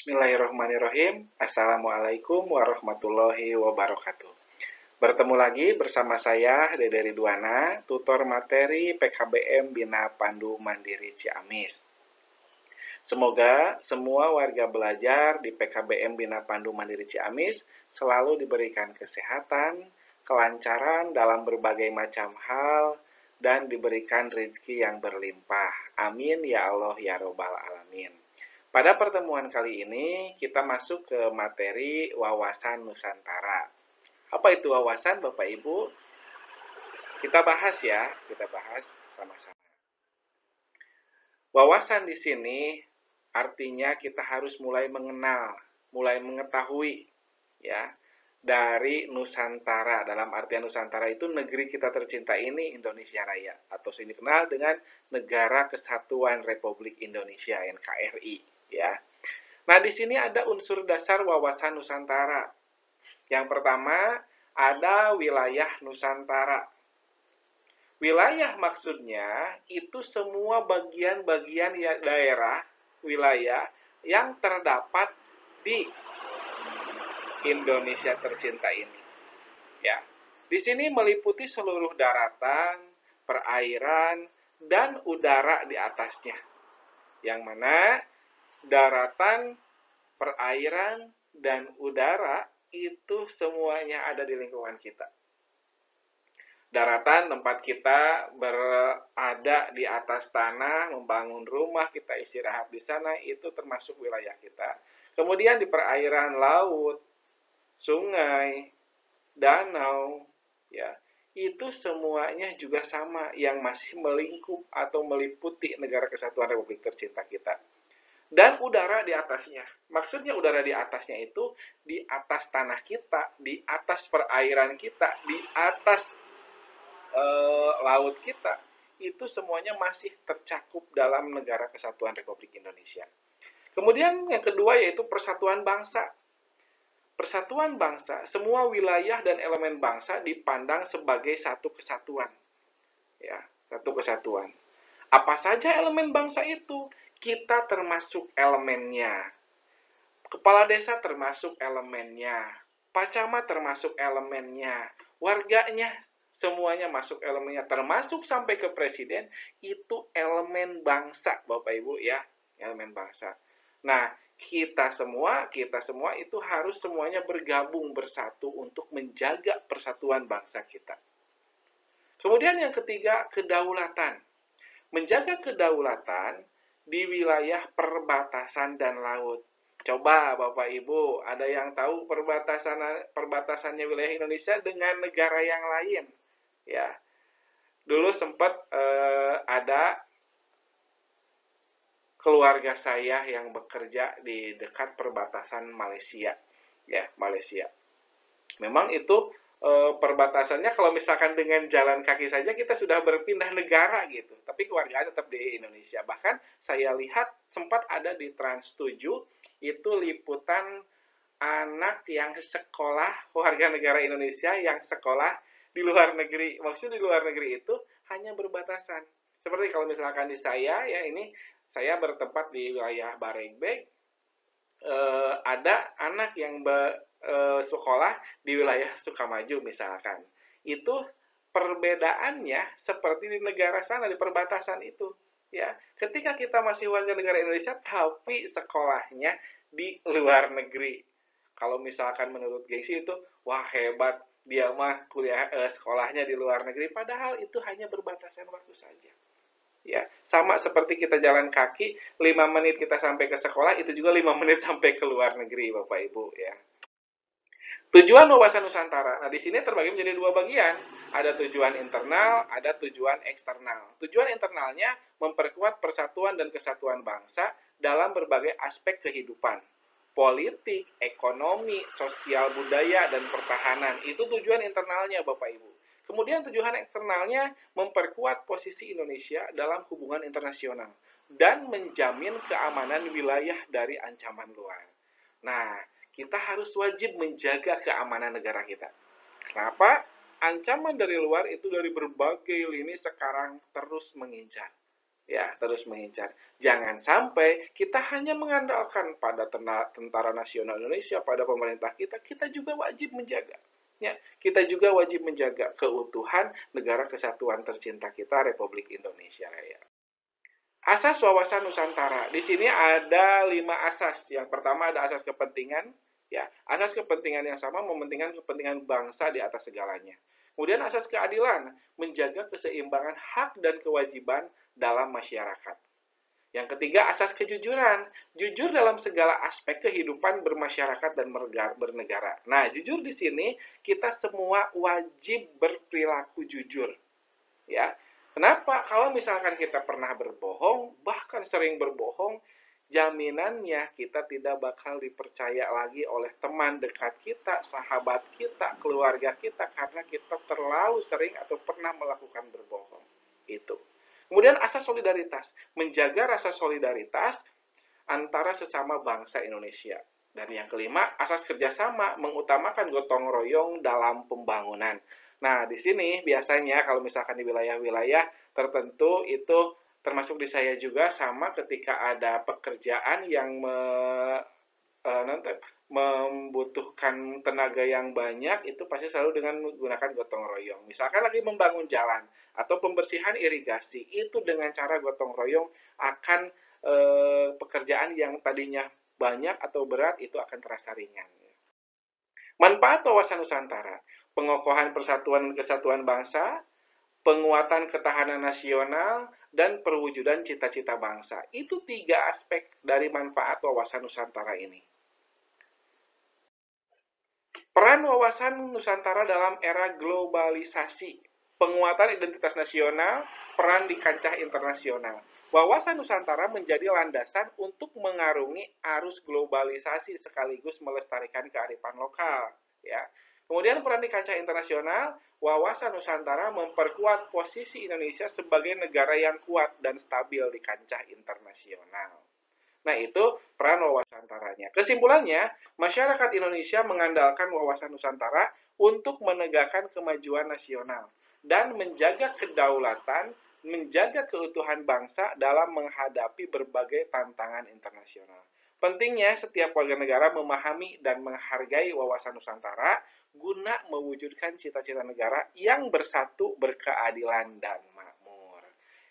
Bismillahirrahmanirrahim. Assalamualaikum warahmatullahi wabarakatuh. Bertemu lagi bersama saya, Dede Ridwana, tutor materi PKBM Bina Pandu Mandiri Ciamis. Semoga semua warga belajar di PKBM Bina Pandu Mandiri Ciamis selalu diberikan kesehatan, kelancaran dalam berbagai macam hal, dan diberikan rezeki yang berlimpah. Amin ya Allah ya Robbal Alamin. Pada pertemuan kali ini, kita masuk ke materi wawasan Nusantara. Apa itu wawasan, Bapak Ibu? Kita bahas ya, kita bahas sama-sama. Wawasan di sini artinya kita harus mulai mengenal, mulai mengetahui ya dari Nusantara. Dalam artian Nusantara itu negeri kita tercinta ini Indonesia Raya atau sini dikenal dengan Negara Kesatuan Republik Indonesia NKRI ya. Nah, di sini ada unsur dasar wawasan Nusantara. Yang pertama, ada wilayah Nusantara. Wilayah maksudnya itu semua bagian-bagian daerah, wilayah yang terdapat di Indonesia tercinta ini. Ya. Di sini meliputi seluruh daratan, perairan, dan udara di atasnya. Yang mana daratan, perairan, dan udara itu semuanya ada di lingkungan kita. Daratan tempat kita berada di atas tanah, membangun rumah, kita istirahat di sana, itu termasuk wilayah kita. Kemudian di perairan laut, sungai, danau, ya, itu semuanya juga sama yang masih melingkup atau meliputi Negara Kesatuan Republik tercinta kita. Dan udara di atasnya. Maksudnya udara di atasnya itu di atas tanah kita, di atas perairan kita, di atas laut kita. Itu semuanya masih tercakup dalam Negara Kesatuan Republik Indonesia. Kemudian yang kedua yaitu persatuan bangsa. Persatuan bangsa, semua wilayah dan elemen bangsa dipandang sebagai satu kesatuan. Ya, satu kesatuan. Apa saja elemen bangsa itu? Kita termasuk elemennya. Kepala desa termasuk elemennya. Pak Camat termasuk elemennya. Warganya semuanya masuk elemennya. Termasuk sampai ke presiden, itu elemen bangsa, Bapak Ibu ya. Elemen bangsa. Nah, kita semua itu harus semuanya bergabung bersatu untuk menjaga persatuan bangsa kita. Kemudian yang ketiga, kedaulatan. Menjaga kedaulatan di wilayah perbatasan dan laut. Coba Bapak Ibu, ada yang tahu perbatasannya wilayah Indonesia dengan negara yang lain? Ya, dulu sempat ada keluarga saya yang bekerja di dekat perbatasan Malaysia, ya Malaysia. Memang itu perbatasannya kalau misalkan dengan jalan kaki saja kita sudah berpindah negara gitu, tapi keluarga tetap di Indonesia. Bahkan saya lihat sempat ada di Trans 7 itu liputan anak yang sekolah warga negara Indonesia yang sekolah di luar negeri. Maksud di luar negeri itu hanya berbatasan. Seperti kalau misalkan di saya ya ini saya bertempat di wilayah Baregbek, ada anak yang sekolah di wilayah Sukamaju misalkan. Itu perbedaannya seperti di negara sana, di perbatasan itu. Ya, ketika kita masih warga negara Indonesia tapi sekolahnya di luar negeri. Kalau misalkan menurut gengsi itu, wah hebat, dia mah kuliah sekolahnya di luar negeri, padahal itu hanya berbatasan waktu saja. Ya, sama seperti kita jalan kaki, 5 menit kita sampai ke sekolah, itu juga 5 menit sampai ke luar negeri, Bapak Ibu ya. Tujuan wawasan Nusantara. Nah, di sini terbagi menjadi dua bagian. Ada tujuan internal, ada tujuan eksternal. Tujuan internalnya memperkuat persatuan dan kesatuan bangsa dalam berbagai aspek kehidupan. Politik, ekonomi, sosial, budaya, dan pertahanan. Itu tujuan internalnya, Bapak Ibu. Kemudian tujuan eksternalnya memperkuat posisi Indonesia dalam hubungan internasional dan menjamin keamanan wilayah dari ancaman luar. Nah, kita harus wajib menjaga keamanan negara kita. Kenapa? Ancaman dari luar itu dari berbagai lini sekarang terus mengincar. ya, terus mengincar. Jangan sampai kita hanya mengandalkan pada tentara nasional Indonesia, pada pemerintah kita, kita juga wajib menjaga. Ya, kita juga wajib menjaga keutuhan negara kesatuan tercinta kita, Republik Indonesia Raya. Asas wawasan Nusantara. Di sini ada 5 asas. Yang pertama ada asas kepentingan. Ya, asas kepentingan yang sama mementingkan kepentingan bangsa di atas segalanya. Kemudian asas keadilan, menjaga keseimbangan hak dan kewajiban dalam masyarakat. Yang ketiga, asas kejujuran. Jujur dalam segala aspek kehidupan bermasyarakat dan bernegara. Nah, jujur di sini kita semua wajib berperilaku jujur. Ya, kenapa? Kalau misalkan kita pernah berbohong, bahkan sering berbohong, jaminannya kita tidak bakal dipercaya lagi oleh teman dekat kita, sahabat kita, keluarga kita, karena kita terlalu sering atau pernah melakukan berbohong. Itu. Kemudian asas solidaritas, menjaga rasa solidaritas antara sesama bangsa Indonesia. Dan yang kelima, asas kerjasama, mengutamakan gotong royong dalam pembangunan. Nah, di sini biasanya kalau misalkan di wilayah-wilayah tertentu itu termasuk di saya juga sama ketika ada pekerjaan yang membutuhkan tenaga yang banyak itu pasti selalu dengan menggunakan gotong royong. Misalkan lagi membangun jalan atau pembersihan irigasi itu dengan cara gotong royong akan pekerjaan yang tadinya banyak atau berat itu akan terasa ringan. Manfaat wawasan Nusantara, pengokohan persatuan dan kesatuan bangsa, penguatan ketahanan nasional, dan perwujudan cita-cita bangsa. Itu 3 aspek dari manfaat wawasan Nusantara ini. Peran wawasan Nusantara dalam era globalisasi, penguatan identitas nasional, peran di kancah internasional. Wawasan Nusantara menjadi landasan untuk mengarungi arus globalisasi sekaligus melestarikan kearifan lokal. Ya. Kemudian peran di kancah internasional, wawasan Nusantara memperkuat posisi Indonesia sebagai negara yang kuat dan stabil di kancah internasional. Nah, itu peran wawasan Nusantaranya. Kesimpulannya, masyarakat Indonesia mengandalkan wawasan Nusantara untuk menegakkan kemajuan nasional dan menjaga kedaulatan, menjaga keutuhan bangsa dalam menghadapi berbagai tantangan internasional. Pentingnya setiap warga negara memahami dan menghargai wawasan Nusantara guna mewujudkan cita-cita negara yang bersatu, berkeadilan, dan makmur.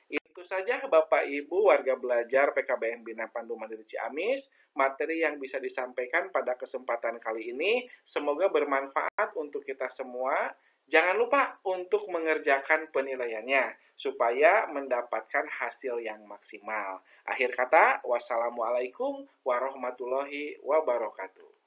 Itu saja Bapak Ibu warga belajar PKBM Bina Pandu Mandiri Ciamis, materi yang bisa disampaikan pada kesempatan kali ini. Semoga bermanfaat untuk kita semua. Jangan lupa untuk mengerjakan penilaiannya supaya mendapatkan hasil yang maksimal. Akhir kata, wassalamualaikum warahmatullahi wabarakatuh.